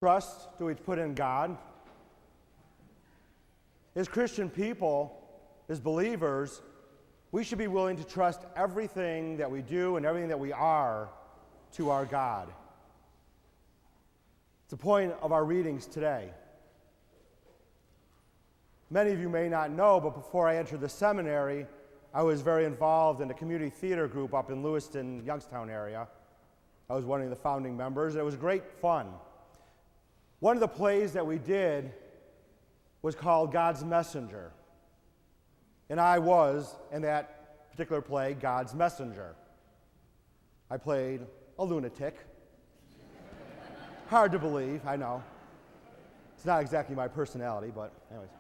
Trust do we put in God? As Christian people, as believers, we should be willing to trust everything that we do and everything that we are to our God. It's the point of our readings today. Many of you may not know, but before I entered the seminary, I was very involved in a community theater group up in Lewiston, Youngstown area. I was one of the founding members. It was great fun. One of the plays that we did was called God's Messenger. And I was, in that particular play, God's messenger. I played a lunatic. Hard to believe, I know. It's not exactly my personality, but anyways.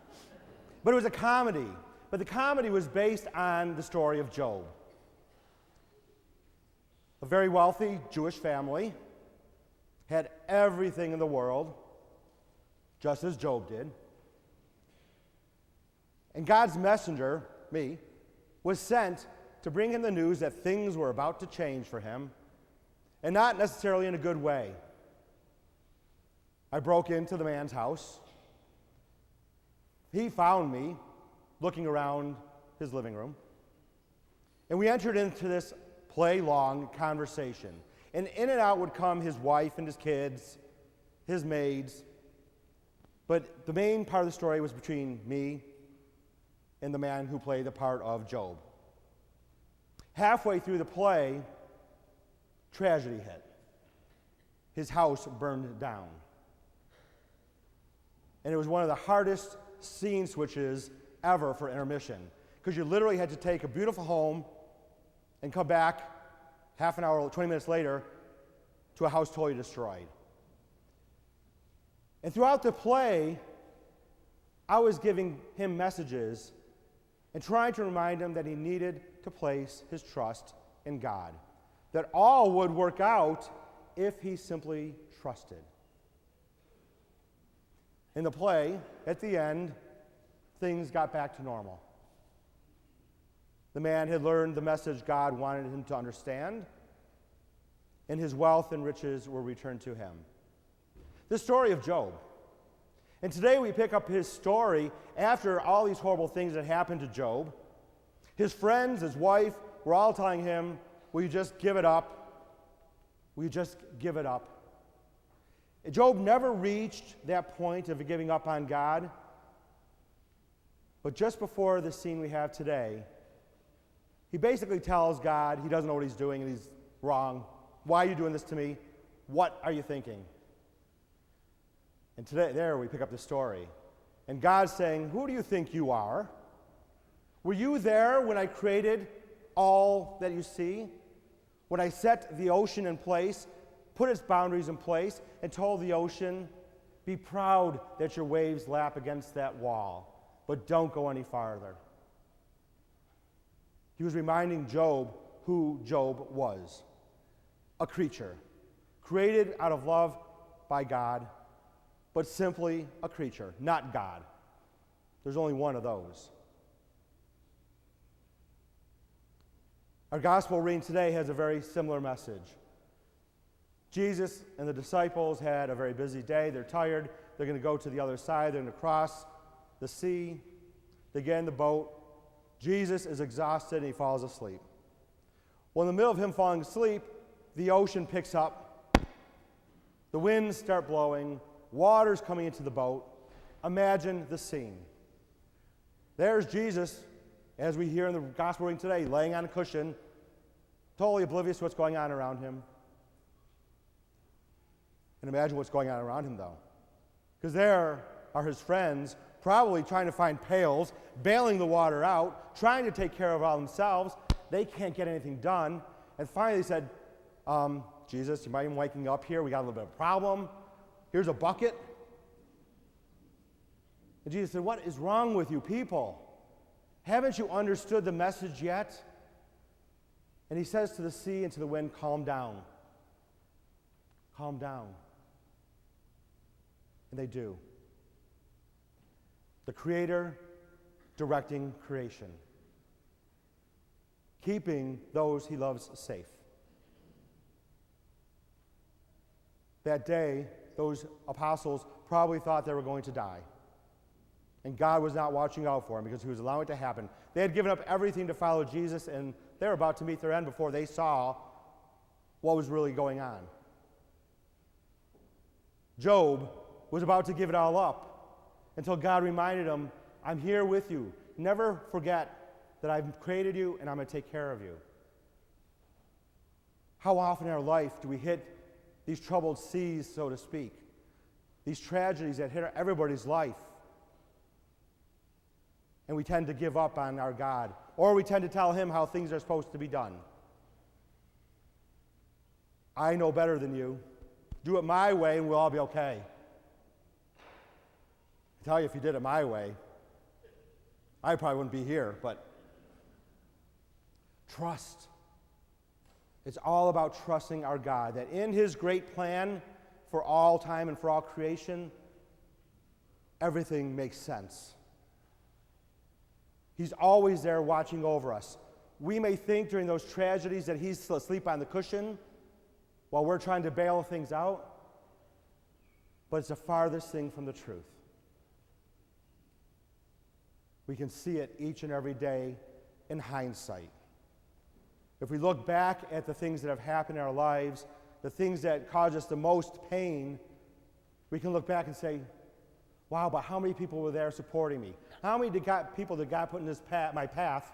But it was a comedy. But the comedy was based on the story of Job. A very wealthy Jewish family had everything in the world, just as Job did. And God's messenger, me, was sent to bring him the news that things were about to change for him, and not necessarily in a good way. I broke into the man's house. He found me looking around his living room, and we entered into this play-long conversation. And in and out would come his wife and his kids, his maids. But the main part of the story was between me and the man who played the part of Job. Halfway through the play, tragedy hit. His house burned down. And it was one of the hardest scene switches ever for intermission, because you literally had to take a beautiful home and come back half an hour, 20 minutes later, to a house totally destroyed. And throughout the play, I was giving him messages and trying to remind him that he needed to place his trust in God, that all would work out if he simply trusted. In the play, at the end, things got back to normal. The man had learned the message God wanted him to understand, and his wealth and riches were returned to him. The story of Job. And today we pick up his story after all these horrible things that happened to Job. His friends, his wife, were all telling him, will you just give it up? Will you just give it up? Job never reached that point of giving up on God. But just before the scene we have today, he basically tells God he doesn't know what he's doing and he's wrong. Why are you doing this to me? What are you thinking? And today, there we pick up the story. And God's saying, who do you think you are? Were you there when I created all that you see? When I set the ocean in place, put its boundaries in place, and told the ocean, be proud that your waves lap against that wall, but don't go any farther. He was reminding Job who Job was. A creature, created out of love by God, but simply a creature, not God. There's only one of those. Our gospel reading today has a very similar message. Jesus and the disciples had a very busy day. They're tired. They're going to go to the other side. They're going to cross the sea. They get in the boat. Jesus is exhausted and he falls asleep. Well, in the middle of him falling asleep, the ocean picks up. The winds start blowing. Water's coming into the boat. Imagine the scene. There's Jesus, as we hear in the gospel reading today, laying on a cushion, totally oblivious to what's going on around him. And imagine what's going on around him, though. Because there are his friends, probably trying to find pails, bailing the water out, trying to take care of all themselves. They can't get anything done. And finally they said, Jesus, you mind waking up here? We got a little bit of a problem. Here's a bucket. And Jesus said, what is wrong with you people? Haven't you understood the message yet? And he says to the sea and to the wind, calm down. Calm down. And they do. The Creator directing creation, keeping those he loves safe. That day, those apostles probably thought they were going to die. And God was not watching out for them because he was allowing it to happen. They had given up everything to follow Jesus, and they were about to meet their end before they saw what was really going on. Job was about to give it all up until God reminded him, I'm here with you. Never forget that I've created you and I'm going to take care of you. How often in our life do we hit these troubled seas, so to speak? These tragedies that hit everybody's life. And we tend to give up on our God. Or we tend to tell him how things are supposed to be done. I know better than you. Do it my way and we'll all be okay. I tell you, if you did it my way, I probably wouldn't be here, but trust. It's all about trusting our God, that in his great plan for all time and for all creation, everything makes sense. He's always there watching over us. We may think during those tragedies that he's asleep on the cushion while we're trying to bail things out, but it's the farthest thing from the truth. We can see it each and every day in hindsight. If we look back at the things that have happened in our lives, the things that cause us the most pain, we can look back and say, wow, but how many people were there supporting me? How many people did God put in my path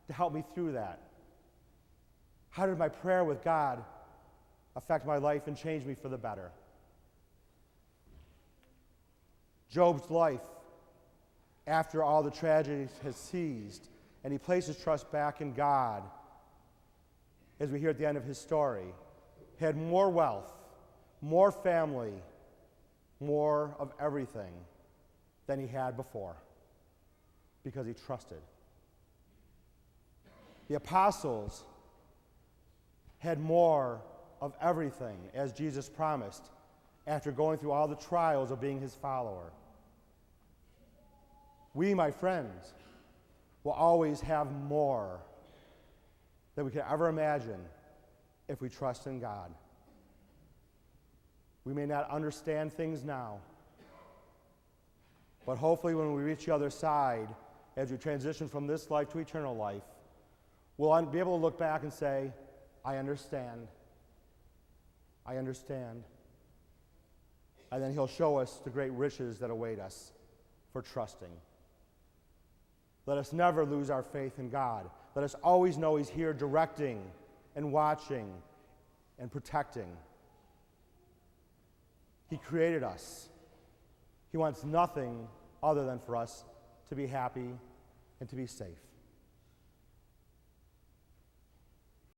to help me through that? How did my prayer with God affect my life and change me for the better? Job's life, after all the tragedies has ceased, and he placed his trust back in God, as we hear at the end of his story, had more wealth, more family, more of everything than he had before, because he trusted. The apostles had more of everything, as Jesus promised, after going through all the trials of being his follower. We, my friends, will always have more than we could ever imagine if we trust in God. We may not understand things now, but hopefully when we reach the other side, as we transition from this life to eternal life, we'll be able to look back and say, I understand. I understand. And then he'll show us the great riches that await us for trusting. Let us never lose our faith in God. Let us always know he's here directing and watching and protecting. He created us. He wants nothing other than for us to be happy and to be safe.